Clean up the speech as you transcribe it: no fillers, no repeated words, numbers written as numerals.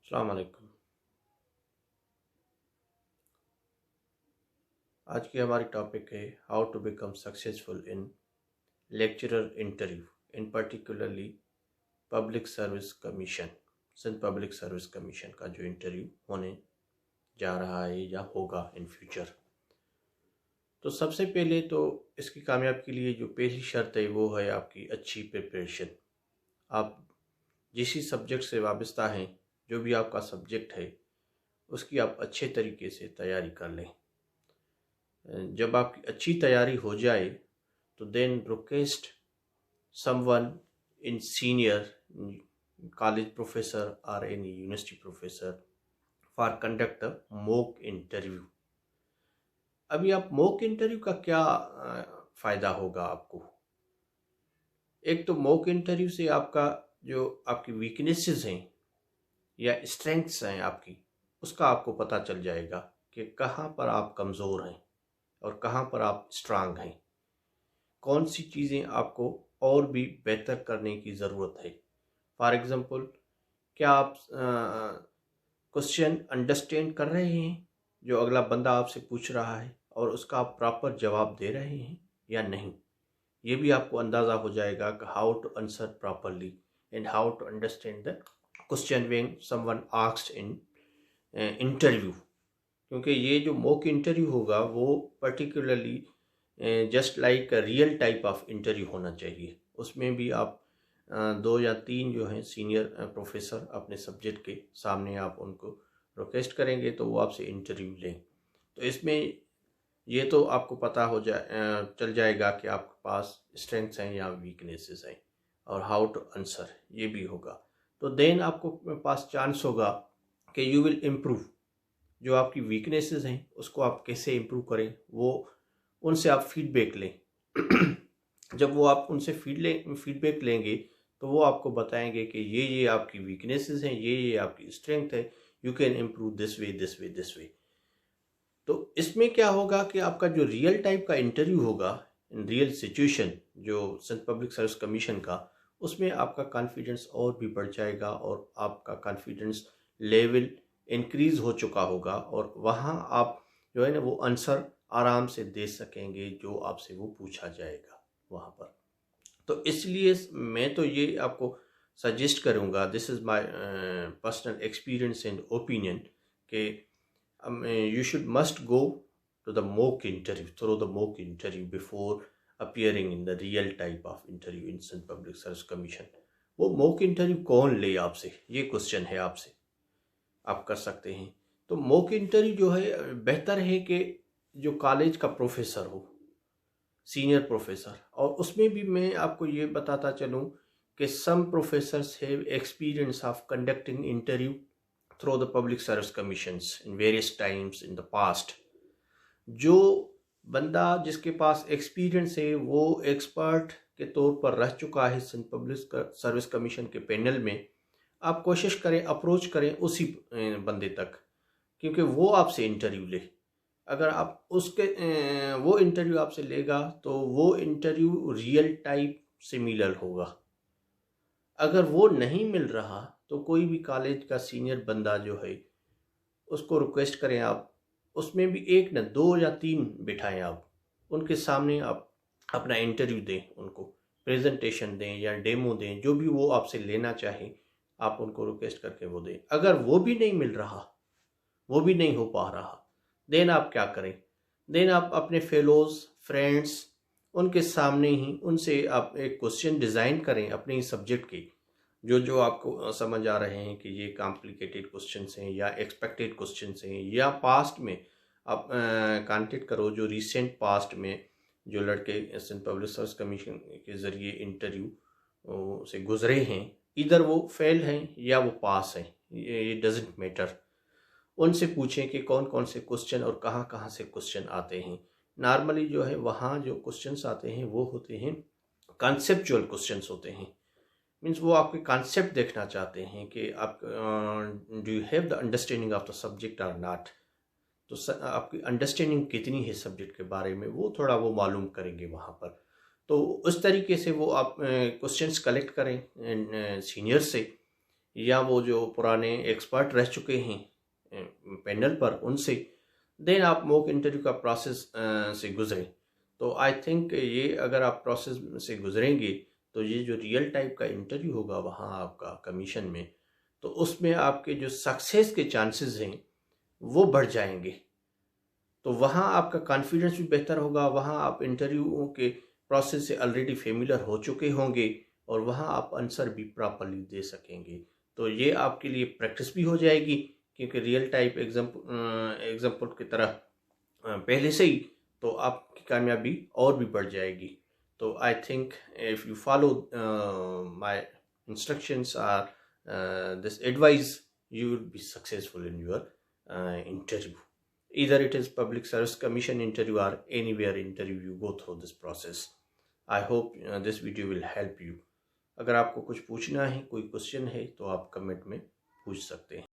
अस्सलाम वालेकुम। आज की हमारी टॉपिक है how to become successful in lecturer interview, in particularly public service commission, Sindh public service commission का जो इंटरव्यू होने जा रहा है या होगा इन फ्यूचर। तो सबसे पहले तो इसकी कामयाबी के लिए जो पहली शर्त है वो है आपकी अच्छी प्रिपरेशन। आप जिस सब्जेक्ट से वाबस्ता हैं, जो भी आपका सब्जेक्ट है उसकी आप अच्छे तरीके से तैयारी कर लें। जब आपकी अच्छी तैयारी हो जाए तो then request someone in senior college professor और any university professor for conduct a mock interview. अभी आप मॉक इंटरव्यू का क्या फ़ायदा होगा आपको? एक तो मॉक इंटरव्यू से आपका जो आपकी वीकनेसेस हैं या स्ट्रेंथ्स हैं आपकी, उसका आपको पता चल जाएगा कि कहाँ पर आप कमज़ोर हैं और कहाँ पर आप स्ट्रांग हैं, कौन सी चीज़ें आपको और भी बेहतर करने की ज़रूरत है। फॉर एग्ज़ाम्पल, क्या आप क्वेश्चन अंडरस्टैंड कर रहे हैं जो अगला बंदा आपसे पूछ रहा है और उसका आप प्रॉपर जवाब दे रहे हैं या नहीं? ये भी आपको अंदाज़ा हो जाएगा कि how to answer properly and how to understand the question when someone asked in interview. क्योंकि ये जो मॉक इंटरव्यू होगा वो particularly just like real type of interview होना चाहिए। उसमें भी आप दो या तीन जो हैं सीनियर प्रोफेसर अपने सब्जेक्ट के सामने आप उनको रिक्वेस्ट करेंगे तो वो आपसे इंटरव्यू लें। तो इसमें ये तो आपको पता हो चल जाएगा कि आपके पास स्ट्रेंथ्स हैं या वीकनेसेस हैं और हाउ टू आंसर ये भी होगा। तो देन आपको पास चांस होगा कि यू विल इम्प्रूव। जो आपकी वीकनेसेस हैं उसको आप कैसे इम्प्रूव करें, वो उनसे आप फीडबैक लें। जब वो आप उनसे फीडबैक लेंगे तो वो आपको बताएंगे कि ये आपकी वीकनेसेस हैं, ये आपकी स्ट्रेंथ है, you can improve this way this way this way. तो इसमें क्या होगा कि आपका जो रियल टाइप का इंटरव्यू होगा इन रियल सिचुएशन, जो सिंध पब्लिक सर्विस कमीशन का, उसमें आपका कॉन्फिडेंस और भी बढ़ जाएगा और आपका कॉन्फिडेंस लेवल इंक्रीज़ हो चुका होगा और वहाँ आप जो है ना वो आंसर आराम से दे सकेंगे जो आपसे वो पूछा जाएगा वहाँ पर। तो इसलिए मैं तो ये आपको सजेस्ट करूँगा, this is my personal experience and opinion, कि you should must go to the mock interview, through the mock interview before appearing in the real type of interview in Sindh Public Service Commission। वो mock interview कौन ले आपसे, ये question है आपसे, आप कर सकते हैं। तो मॉक इंटरव्यू जो है बेहतर है कि जो कॉलेज का प्रोफेसर हो, सीनियर प्रोफेसर, और उसमें भी मैं आपको ये बताता चलूँ कि some professors have experience of conducting interview through the public service commissions in various times in the past। जो बंदा जिसके पास एक्सपीरियंस है वो एक्सपर्ट के तौर पर रह चुका है सिंध पब्लिक सर्विस कमीशन के पैनल में, आप कोशिश करें, अप्रोच करें उसी बंदे तक, क्योंकि वो आपसे इंटरव्यू ले। अगर आप उसके वो इंटरव्यू आपसे लेगा तो वो इंटरव्यू रियल टाइप सिमिलर होगा। अगर वो नहीं मिल रहा तो कोई भी कॉलेज का सीनियर बंदा जो है उसको रिक्वेस्ट करें आप, उसमें भी एक न दो या तीन बिठाएं आप, उनके सामने आप अपना इंटरव्यू दें, उनको प्रेजेंटेशन दें या डेमो दें, जो भी वो आपसे लेना चाहें आप उनको रिक्वेस्ट करके वो दें। अगर वो भी नहीं मिल रहा, वो भी नहीं हो पा रहा, देन आप क्या करें, देन आप अपने फेलोज़ फ्रेंड्स उनके सामने ही उनसे आप एक क्वेश्चन डिज़ाइन करें अपने ही सब्जेक्ट के, जो जो आपको समझ आ रहे हैं कि ये कॉम्प्लिकेटेड क्वेश्चंस हैं या एक्सपेक्टेड क्वेश्चंस हैं, या पास्ट में आप कांटेक्ट करो जो रिसेंट पास्ट में जो लड़के सिंध पब्लिक सर्विस कमीशन के ज़रिए इंटरव्यू से गुजरे हैं, इधर वो फेल हैं या वो पास हैं, ये डजेंट मैटर। उनसे पूछें कि कौन कौन से क्वेश्चन और कहाँ कहाँ से क्वेश्चन आते हैं। नॉर्मली जो है वहाँ जो क्वेश्चंस आते हैं वो होते हैं कॉन्सेप्चुअल क्वेश्चंस होते हैं। मीन्स वो आपके कॉन्सेप्ट देखना चाहते हैं कि आप do you have the understanding of the subject और नॉट। तो आपकी अंडरस्टैंडिंग कितनी है सब्जेक्ट के बारे में, वो थोड़ा वो मालूम करेंगे वहाँ पर। तो उस तरीके से वो आप क्वेश्चंस कलेक्ट करें सीनियर से या वो जो पुराने एक्सपर्ट रह चुके हैं पैनल पर, उनसे, देन आप मॉक इंटरव्यू का प्रोसेस से गुजरें। तो आई थिंक ये अगर आप प्रोसेस से गुजरेंगे तो ये जो रियल टाइप का इंटरव्यू होगा वहाँ आपका कमीशन में, तो उसमें आपके जो सक्सेस के चांसेस हैं वो बढ़ जाएंगे। तो वहाँ आपका कॉन्फिडेंस भी बेहतर होगा, वहाँ आप इंटरव्यू के प्रोसेस से ऑलरेडी फेमिलियर हो चुके होंगे और वहाँ आप आंसर भी प्रॉपरली दे सकेंगे। तो ये आपके लिए प्रैक्टिस भी हो जाएगी, क्योंकि रियल टाइप एग्जाम्पल की तरह पहले से ही, तो आपकी कामयाबी और भी बढ़ जाएगी। तो I think if you follow my instructions are this advice, you will be successful in your interview. Either it is Public Service Commission interview or anywhere interview you go through this process. I hope this video will help you. अगर आपको कुछ पूछना है, कोई question है, तो आप comment में